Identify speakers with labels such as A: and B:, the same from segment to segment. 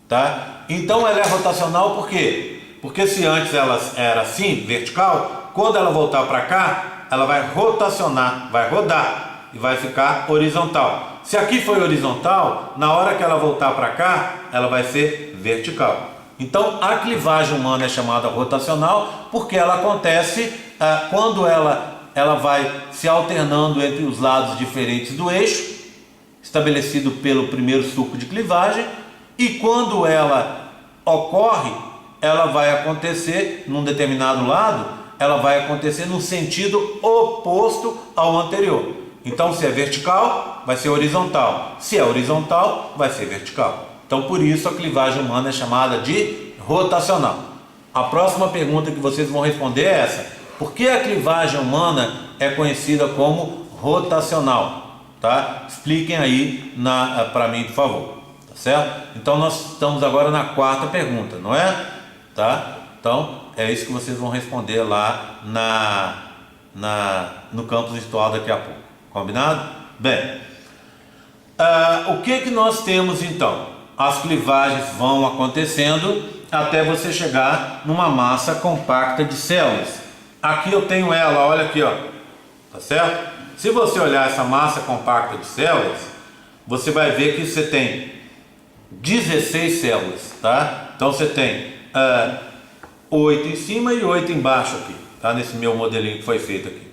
A: tá? Então ela é rotacional por quê? Porque se antes ela era assim, vertical, quando ela voltar para cá, ela vai rotacionar, vai rodar e vai ficar horizontal. Se aqui foi horizontal, na hora que ela voltar para cá, ela vai ser vertical. Então a clivagem humana é chamada rotacional porque ela acontece quando ela vai se alternando entre os lados diferentes do eixo, estabelecido pelo primeiro sulco de clivagem, e quando ela ocorre, ela vai acontecer num determinado lado, ela vai acontecer no sentido oposto ao anterior. Então, se é vertical, vai ser horizontal. Se é horizontal, vai ser vertical. Então, por isso a clivagem humana é chamada de rotacional. A próxima pergunta que vocês vão responder é essa: por que a clivagem humana é conhecida como rotacional? Tá? Expliquem aí para mim, por favor. Tá certo? Então, nós estamos agora na quarta pergunta, não é? Tá? Então, é isso que vocês vão responder lá no campus virtual daqui a pouco. Combinado? Bem, o que nós temos então? As clivagens vão acontecendo até você chegar numa massa compacta de células. Aqui eu tenho ela, olha aqui, ó. Tá certo? Se você olhar essa massa compacta de células, você vai ver que você tem 16 células, tá? Então você tem 8 em cima e 8 embaixo aqui, tá? Nesse meu modelinho que foi feito aqui.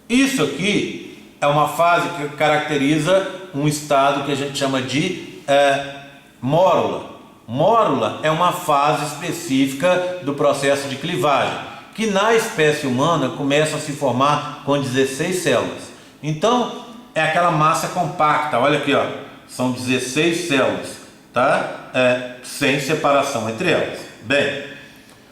A: Isso aqui é uma fase que caracteriza um estado que a gente chama de mórula. Mórula é uma fase específica do processo de clivagem, que na espécie humana começa a se formar com 16 células. Então, é aquela massa compacta, olha aqui, ó, são 16 células, tá? Sem separação entre elas. Bem,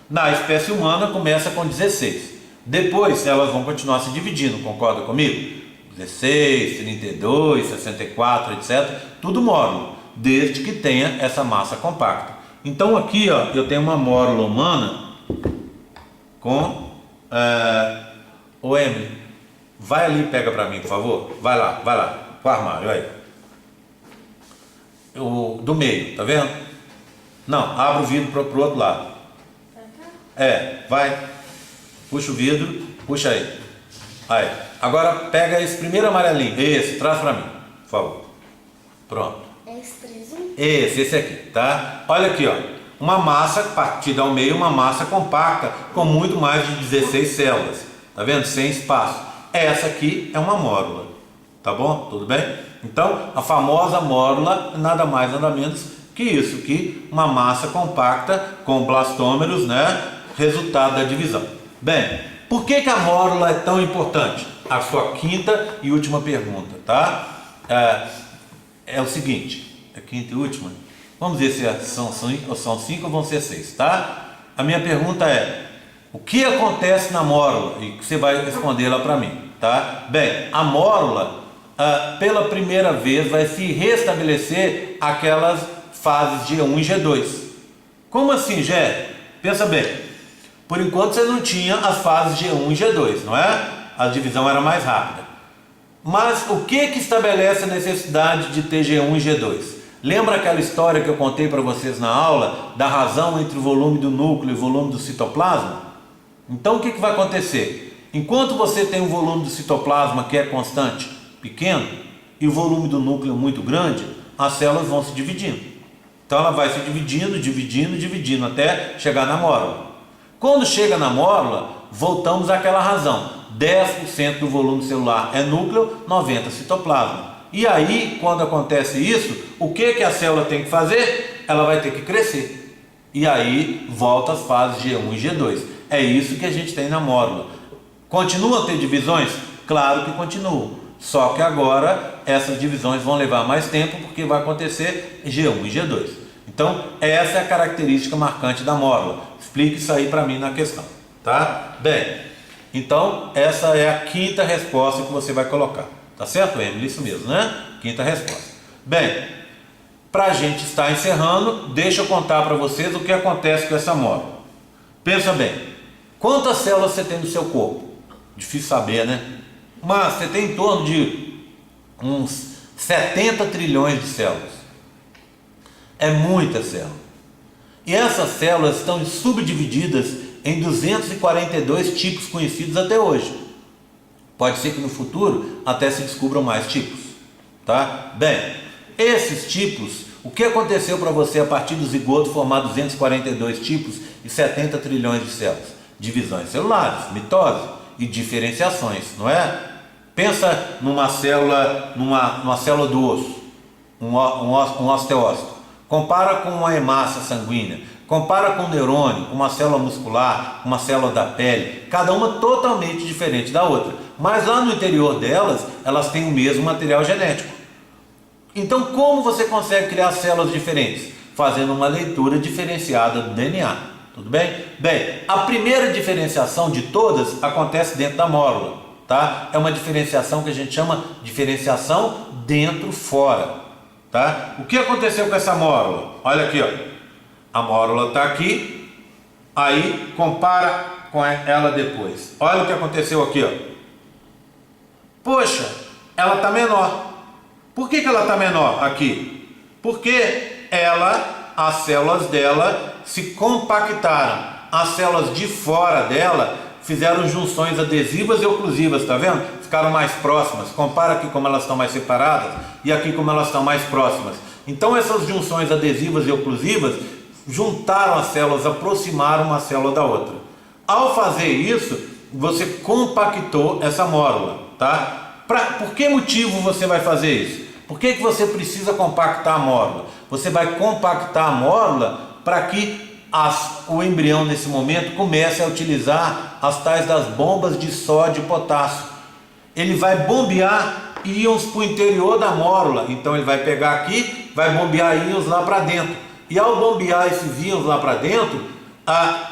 A: na espécie humana começa com 16. Depois elas vão continuar se dividindo, concorda comigo? 16, 32, 64, etc. Tudo módulo, desde que tenha essa massa compacta. Então aqui, ó, eu tenho uma mórula humana com... Ô Emily, vai ali e pega para mim, por favor. Vai lá, com o armário, aí. Do meio, tá vendo? Não, abre o vidro pro outro lado. Vai. Puxa o vidro, puxa aí. Aí. Agora pega esse primeiro amarelinho. Esse, traz para mim, por favor. Pronto. Esse aqui, tá? Olha aqui, ó. Uma massa partida ao meio, uma massa compacta com muito mais de 16 células. Tá vendo? Sem espaço. Essa aqui é uma mórula. Tá bom? Tudo bem? Então, a famosa mórula é nada mais, nada menos que isso, que uma massa compacta com blastômeros, né? Resultado da divisão. Bem, por que a mórula é tão importante? A sua quinta e última pergunta, tá? É o seguinte, a quinta e última, vamos ver se são 5 ou vão ser 6, tá? A minha pergunta é: o que acontece na mórula? E você vai responder lá para mim, tá? Bem, a mórula, pela primeira vez, vai se restabelecer aquelas fases G1 e G2. Como assim, Gé? Pensa bem. Por enquanto você não tinha as fases G1 e G2, não é? A divisão era mais rápida. Mas o que estabelece a necessidade de ter G1 e G2? Lembra aquela história que eu contei para vocês na aula da razão entre o volume do núcleo e o volume do citoplasma? Então o que vai acontecer? Enquanto você tem um volume do citoplasma que é constante, pequeno, e o volume do núcleo muito grande, as células vão se dividindo. Então ela vai se dividindo até chegar na mórula. Quando chega na mórula, voltamos àquela razão: 10% do volume celular é núcleo, 90% citoplasma. E aí, quando acontece isso, o que a célula tem que fazer? Ela vai ter que crescer. E aí, volta às fases G1 e G2. É isso que a gente tem na mórula. Continua a ter divisões? Claro que continuam. Só que agora, essas divisões vão levar mais tempo, porque vai acontecer G1 e G2. Então, essa é a característica marcante da mórula. Explique isso aí para mim na questão, tá? Bem, então essa é a quinta resposta que você vai colocar, tá certo, Emily? Isso mesmo, né? Quinta resposta. Bem, para a gente estar encerrando, deixa eu contar para vocês o que acontece com essa mórula. Pensa bem, quantas células você tem no seu corpo? Difícil saber, né? Mas você tem em torno de uns 70 trilhões de células. É muita célula. E essas células estão subdivididas em 242 tipos conhecidos até hoje. Pode ser que no futuro até se descubram mais tipos, tá? Bem, esses tipos, o que aconteceu para você a partir do zigoto formar 242 tipos e 70 trilhões de células? Divisões celulares, mitose e diferenciações, não é? Pensa numa célula, numa célula do osso, um osteócito. Compara com uma hemácia sanguínea, compara com um neurônio, uma célula muscular, uma célula da pele, cada uma totalmente diferente da outra. Mas lá no interior delas, elas têm o mesmo material genético. Então, como você consegue criar células diferentes? Fazendo uma leitura diferenciada do DNA. Tudo bem? Bem, a primeira diferenciação de todas acontece dentro da mórula, tá? É uma diferenciação que a gente chama de diferenciação dentro-fora, tá? O que aconteceu com essa mórula? Olha aqui, ó. A mórula está aqui, aí compara com ela depois. Olha o que aconteceu aqui, ó. Poxa, ela está menor. Por que ela está menor aqui? Porque as células dela se compactaram. As células de fora dela fizeram junções adesivas e oclusivas, tá vendo? Ficaram mais próximas. Compara aqui como elas estão mais separadas e aqui como elas estão mais próximas. Então essas junções adesivas e oclusivas juntaram as células, aproximaram uma célula da outra. Ao fazer isso, você compactou essa mórula, tá? Por que motivo você vai fazer isso? Por que você precisa compactar a mórula? Você vai compactar a mórula para que o embrião nesse momento comece a utilizar as tais das bombas de sódio e potássio. Ele vai bombear íons para o interior da mórula. Então ele vai pegar aqui, vai bombear íons lá para dentro. E ao bombear esses íons lá para dentro,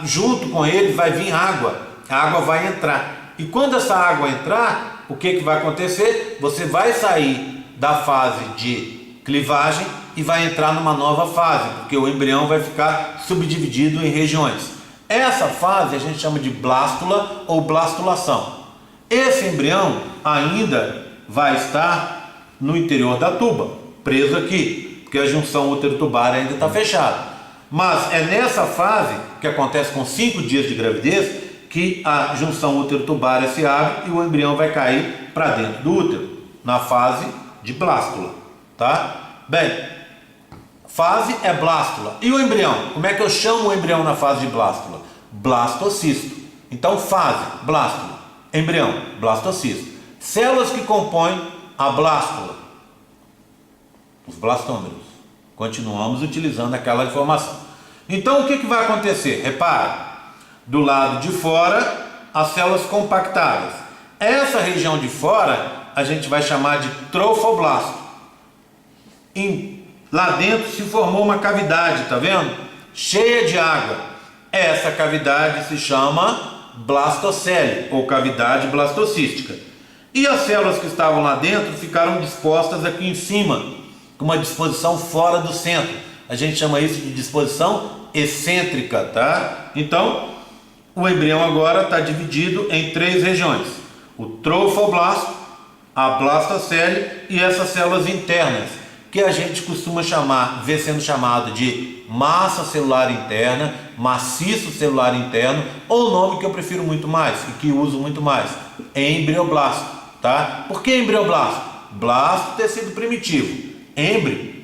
A: junto com ele vai vir água. A água vai entrar. E quando essa água entrar, o que vai acontecer? Você vai sair da fase de clivagem e vai entrar numa nova fase, porque o embrião vai ficar subdividido em regiões. Essa fase a gente chama de blástula ou blastulação. Esse embrião ainda vai estar no interior da tuba, preso aqui, porque a junção útero-tubária ainda está fechada. Mas é nessa fase, que acontece com 5 dias de gravidez, que a junção útero-tubária se abre e o embrião vai cair para dentro do útero, na fase de blástula, tá? Bem, fase é blástula. E o embrião? Como é que eu chamo o embrião na fase de blástula? Blastocisto. Então, fase, blástula. Embrião, blastocisto. Células que compõem a blástula, os blastômeros. Continuamos utilizando aquela informação. Então, o que vai acontecer? Repara, do lado de fora, as células compactadas. Essa região de fora, a gente vai chamar de trofoblasto. Lá dentro se formou uma cavidade, tá vendo? Cheia de água. Essa cavidade se chama blastocele, ou cavidade blastocística. E as células que estavam lá dentro ficaram dispostas aqui em cima, com uma disposição fora do centro. A gente chama isso de disposição excêntrica, tá? Então, o embrião agora está dividido em 3 regiões: o trofoblasto, a blastocele e essas células internas, que a gente costuma ver sendo chamado de massa celular interna, maciço celular interno, ou o nome que eu prefiro muito mais e que uso muito mais, embrioblasto, tá? Por que embrioblasto? Blasto, tecido primitivo,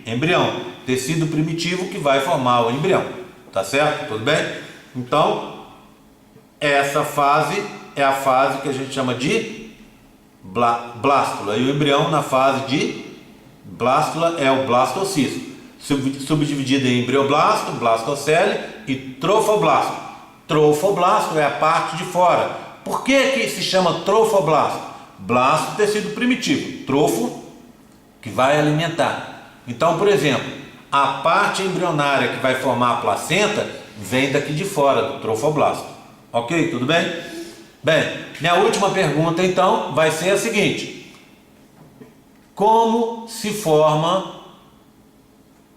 A: embrião, tecido primitivo que vai formar o embrião, tá certo? Tudo bem? Então, essa fase é a fase que a gente chama de blástula, e o embrião na fase de blástula é o blastocisto, subdividido em embrioblasto, blastocele e trofoblasto. Trofoblasto é a parte de fora. Por que se chama trofoblasto? Blasto, tecido primitivo, trofo, que vai alimentar. Então, por exemplo, a parte embrionária que vai formar a placenta vem daqui de fora, do trofoblasto. Ok? Tudo bem? Bem, minha última pergunta então vai ser a seguinte: como se forma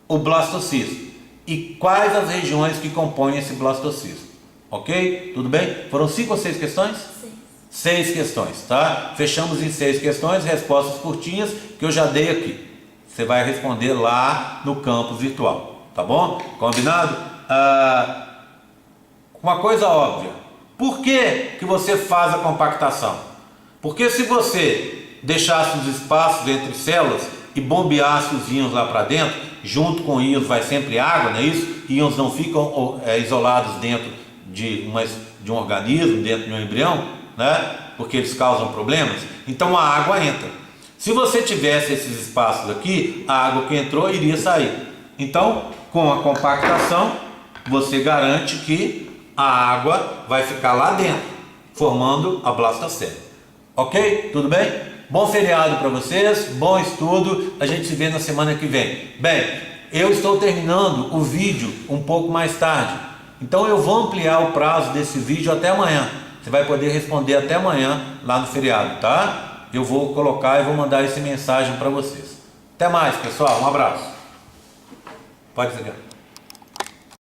A: o blastocisto? E quais as regiões que compõem esse blastocisto? Ok? Tudo bem? Foram 5 ou 6 questões? 6 questões, tá? Fechamos em 6 questões, respostas curtinhas que eu já dei aqui. Você vai responder lá no campus virtual, tá bom? Combinado? uma coisa óbvia. Por que você faz a compactação? Porque se você deixasse os espaços entre células e bombeasse os íons lá para dentro, junto com íons vai sempre água, não é isso? Íons não ficam isolados dentro de um organismo, dentro de um embrião, né? Porque eles causam problemas. Então a água entra. Se você tivesse esses espaços aqui, a água que entrou iria sair. Então, com a compactação, você garante que a água vai ficar lá dentro, formando a blastocele. Ok? Tudo bem? Bom feriado para vocês, bom estudo, a gente se vê na semana que vem. Bem, eu estou terminando o vídeo um pouco mais tarde, então eu vou ampliar o prazo desse vídeo até amanhã. Você vai poder responder até amanhã lá no feriado, tá? Eu vou colocar e vou mandar essa mensagem para vocês. Até mais, pessoal, um abraço. Pode desligar.